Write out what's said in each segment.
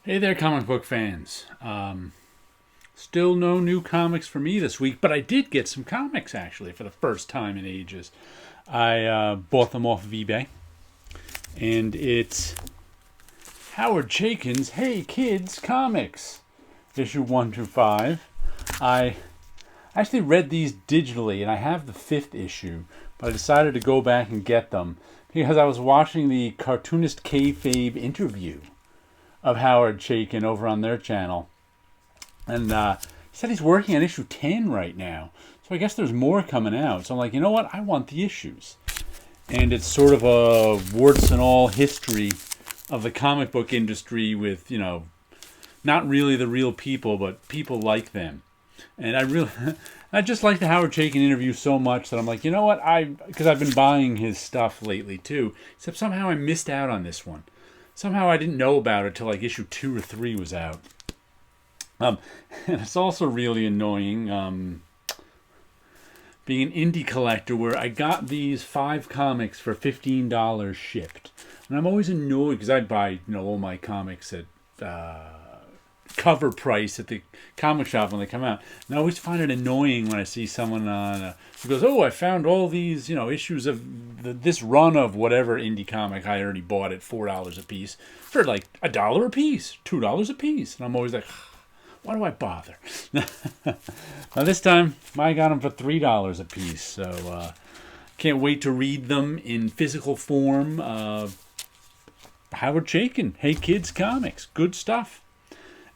Hey there, comic book fans. Still no new comics for me this week, but I did get some comics actually for the first time in ages. I bought them off of eBay, and it's Howard Chaykin's Hey Kids Comics, issue 1 through 5. I actually read these digitally, and I have the 5th issue, but I decided to go back and get them because I was watching the Cartoonist Kayfabe interview of Howard Chaykin over on their channel. And he said he's working on issue 10 right now. So I guess there's more coming out. So I'm like, you know what? I want the issues. And it's sort of a warts and all history of the comic book industry with, not really the real people, but people like them. And I just like the Howard Chaykin interview so much that I'm like, you know what? Because I've been buying his stuff lately too. Except somehow I missed out on this one. Somehow I didn't know about it till like issue 2 or 3 was out. And it's also really annoying being an indie collector where I got these 5 comics for $15 shipped. And I'm always annoyed because I buy all my comics at cover price at the comic shop when they come out. And I always find it annoying when I see someone who goes, oh, I found all these issues of this run of whatever indie comic I already bought at $4 a piece for like $1 a piece, $2 a piece. And I'm always like, why do I bother? Now this time I got them for $3 a piece, so can't wait to read them in physical form. Howard Chaykin, Hey Kids Comics, good stuff.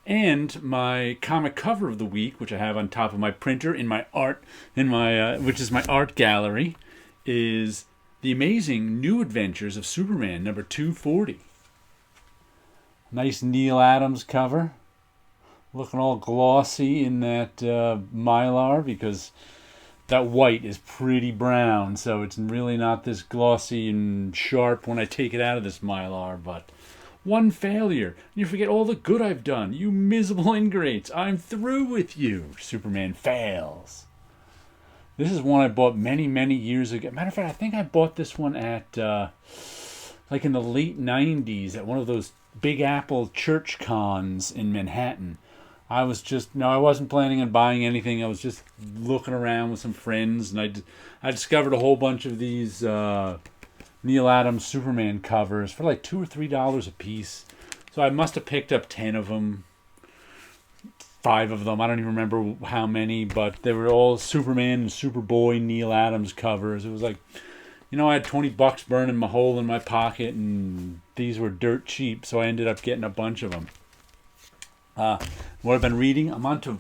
And my comic cover of the week, which I have on top of my printer in my which is my art gallery, is The Amazing New Adventures of Superman, number 240. Nice Neal Adams cover, looking all glossy in that mylar because that white is pretty brown, so it's really not this glossy and sharp when I take it out of this mylar, but one failure, and you forget all the good I've done. You miserable ingrates. I'm through with you. Superman fails. This is one I bought many, many years ago. Matter of fact, I think I bought this one at, like in the late 90s at one of those Big Apple church cons in Manhattan. I wasn't planning on buying anything. I was just looking around with some friends, and I discovered a whole bunch of these Neal Adams Superman covers for like $2 or $3 a piece. So I must have picked up 10 of them, 5 of them. I don't even remember how many, but they were all Superman and Superboy Neal Adams covers. It was like, I had $20 burning a hole in my pocket, and these were dirt cheap, so I ended up getting a bunch of them. What I've been reading, I'm on to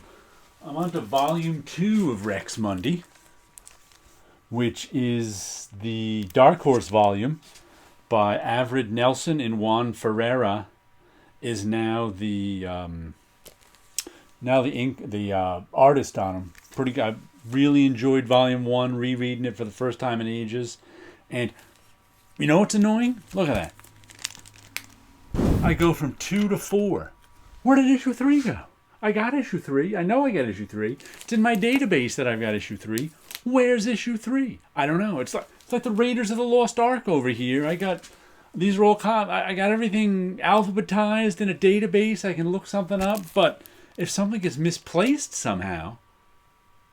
volume 2 of Rex Mundi, which is the Dark Horse volume by Avrid Nelson and Juan Ferreira, is now the artist on them. Pretty good. I really enjoyed volume 1, rereading it for the first time in ages. And you know what's annoying? Look at that. I go from 2 to 4. Where did issue 3 go? I got issue 3. I know I got issue 3. It's in my database that I've got issue 3. Where's issue 3? I don't know. It's like the Raiders of the Lost Ark over here. I got everything alphabetized in a database. I can look something up, but if something is misplaced somehow,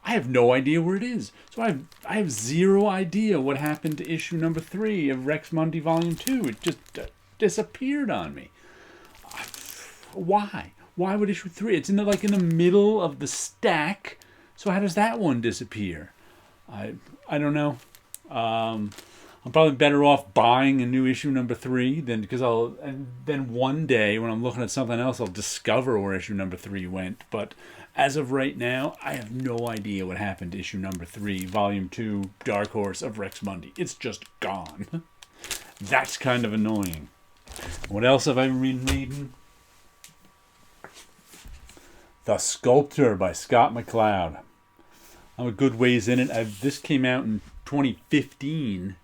I have no idea where it is. So I have zero idea what happened to issue number 3 of Rex Mundi volume 2. It just disappeared on me. Why? Why would issue 3? It's in the middle of the stack. So how does that one disappear? I don't know. I'm probably better off buying a new issue number 3 then one day when I'm looking at something else, I'll discover where issue number 3 went. But as of right now, I have no idea what happened to issue number 3, volume 2, Dark Horse of Rex Mundi. It's just gone. That's kind of annoying. What else have I been reading? The Sculptor by Scott McCloud. I'm a good ways in it. This came out in 2015.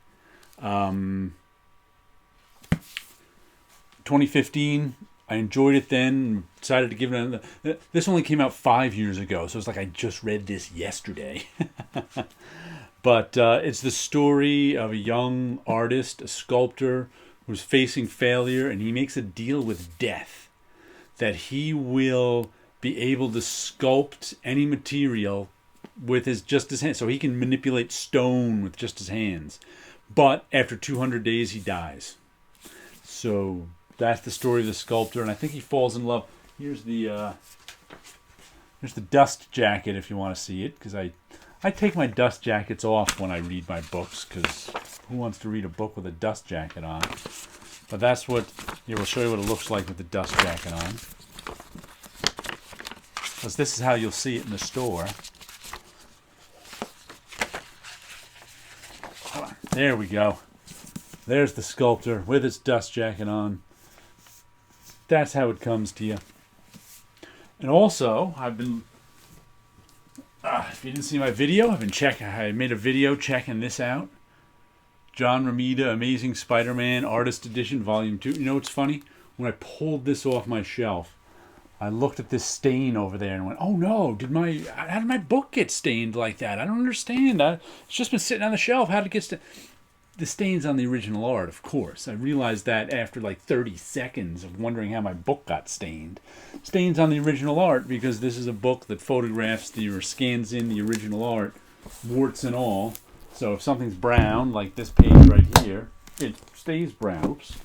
2015. I enjoyed it then. Decided to give it another. This only came out 5 years ago, so it's like I just read this yesterday. But it's the story of a young artist, a sculptor, who's facing failure, and he makes a deal with death that he will be able to sculpt any material with just his hands. So he can manipulate stone with just his hands. But after 200 days, he dies. So that's the story of the sculptor, and I think he falls in love. Here's the dust jacket if you want to see it, because I take my dust jackets off when I read my books, because who wants to read a book with a dust jacket on? But that's what, we'll show you what it looks like with the dust jacket on. Because this is how you'll see it in the store. There we go. There's the sculptor with its dust jacket on. That's how it comes to you. And also, I've been... if you didn't see my video, I made a video checking this out. John Romita, Amazing Spider-Man, Artist Edition, Volume 2. You know what's funny? When I pulled this off my shelf, I looked at this stain over there and went, oh no, how did my book get stained like that? I don't understand. It's just been sitting on the shelf. How did it get stained? The stain's on the original art, of course. I realized that after like 30 seconds of wondering how my book got stained. Stain's on the original art because this is a book that photographs or scans in the original art, warts and all. So if something's brown, like this page right here, it stays brown. Oops.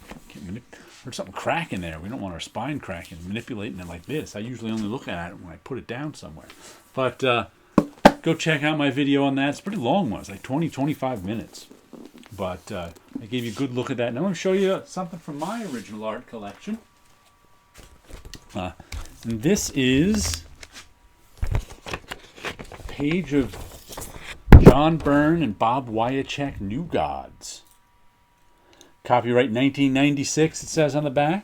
There's something cracking there. We don't want our spine cracking, manipulating it like this. I usually only look at it when I put it down somewhere. But go check out my video on that. It's a pretty long one. It's like 20-25 minutes. But I gave you a good look at that. Now I'm going to show you something from my original art collection. And this is a page of John Byrne and Bob Wiacek New Gods. Copyright 1996, it says on the back.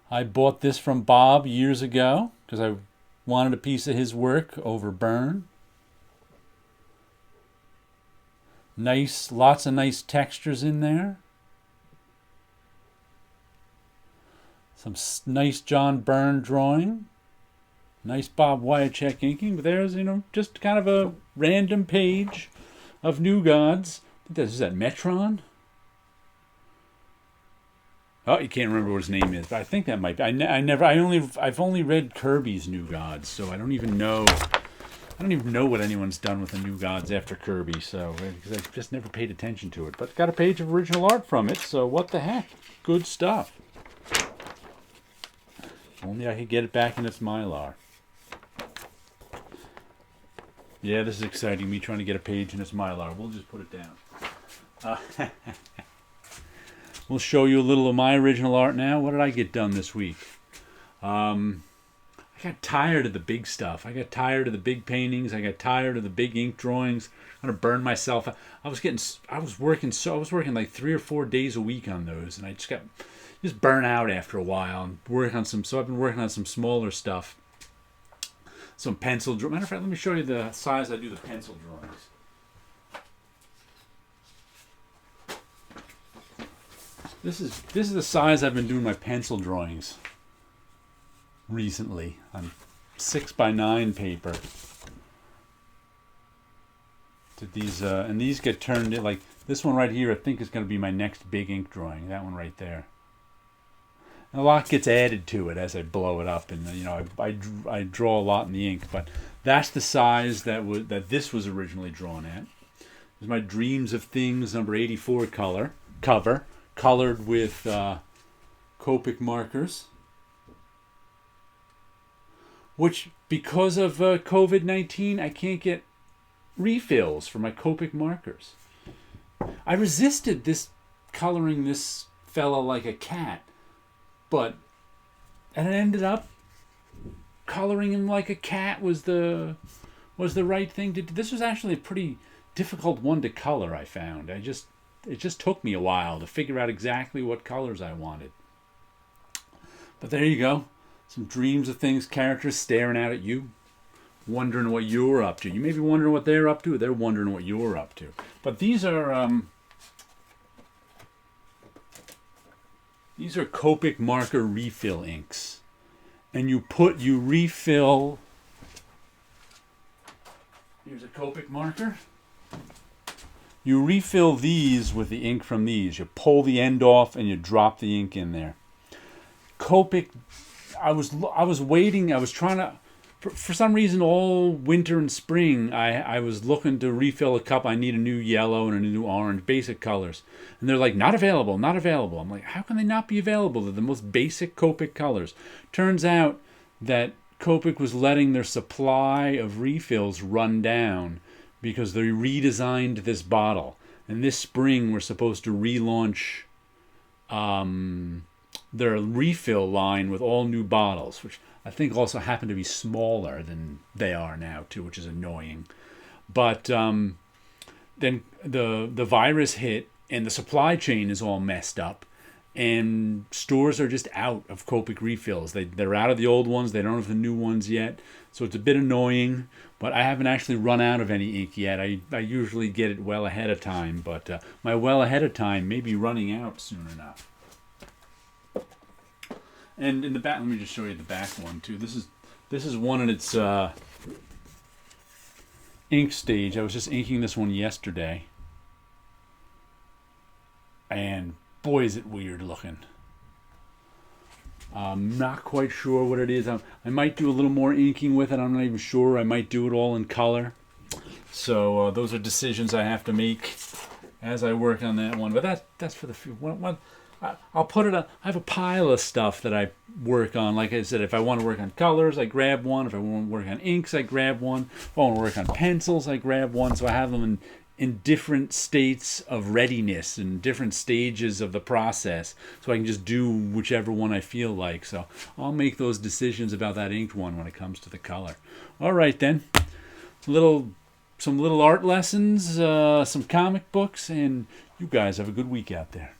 I bought this from Bob years ago because I wanted a piece of his work over Byrne. Nice, lots of nice textures in there. Some nice John Byrne drawing. Nice Bob Wiacek inking. But there's, just kind of a random page of New Gods. I think is that Metron? Oh, you can't remember what his name is, but I think that might be. I've only read Kirby's New Gods, so I don't even know what anyone's done with the New Gods after Kirby, so because I've just never paid attention to it. But got a page of original art from it, so what the heck? Good stuff. Only I could get it back in its Mylar. Yeah, this is exciting, me trying to get a page in its Mylar. We'll just put it down. We'll show you a little of my original art now. What did I get done this week? I got tired of the big stuff. I got tired of the big paintings. I got tired of the big ink drawings. I'm gonna burn myself. I was working like 3 or 4 days a week on those, and I just burn out after a while and work on some. So I've been working on some smaller stuff. Some pencil drawings. Matter of fact, let me show you the size I do the pencil drawings. This is the size I've been doing my pencil drawings recently on 6x9 paper. And these get turned in, like this one right here I think is going to be my next big ink drawing. That one right there. And a lot gets added to it as I blow it up, and I draw a lot in the ink. But that's the size that this was originally drawn at. This is my Dreams of Things number 84 cover. Colored with Copic markers, which because of COVID-19 I can't get refills for my Copic markers. I resisted coloring this fella like a cat, and it ended up coloring him like a cat was the right thing to do. This was actually a pretty difficult one to color, I found. It just took me a while to figure out exactly what colors I wanted. But there you go. Some Dreams of Things characters staring out at you, wondering what you're up to. You may be wondering what they're up to, or they're wondering what you're up to. But these are Copic marker refill inks. And you refill. Here's a Copic marker. You refill these with the ink from these. You pull the end off and you drop the ink in there. Copic, I was waiting. I was trying to, for some reason, all winter and spring, I was looking to refill a cup. I need a new yellow and a new orange, basic colors. And they're like, not available, not available. I'm like, how can they not be available? They're the most basic Copic colors. Turns out that Copic was letting their supply of refills run down because they redesigned this bottle. And this spring, we're supposed to relaunch their refill line with all new bottles, which I think also happen to be smaller than they are now too, which is annoying. But then the virus hit and the supply chain is all messed up, and stores are just out of Copic refills. They're out of the old ones. They don't have the new ones yet, so it's a bit annoying. But I haven't actually run out of any ink yet. I usually get it well ahead of time, but my well ahead of time may be running out soon enough. And in the back, let me just show you the back one too. This is one in its ink stage. I was just inking this one yesterday, and boy, is it weird looking. I'm not quite sure what it is. I might do a little more inking with it. I'm not even sure. I might do it all in color. So those are decisions I have to make as I work on that one. But that's for the one. I'll put it. I have a pile of stuff that I work on. Like I said, if I want to work on colors, I grab one. If I want to work on inks, I grab one. If I want to work on pencils, I grab one. So I have them in different states of readiness and different stages of the process, so I can just do whichever one I feel like. So I'll make those decisions about that inked one when it comes to the color. All right then, some little art lessons, some comic books, and you guys have a good week out there.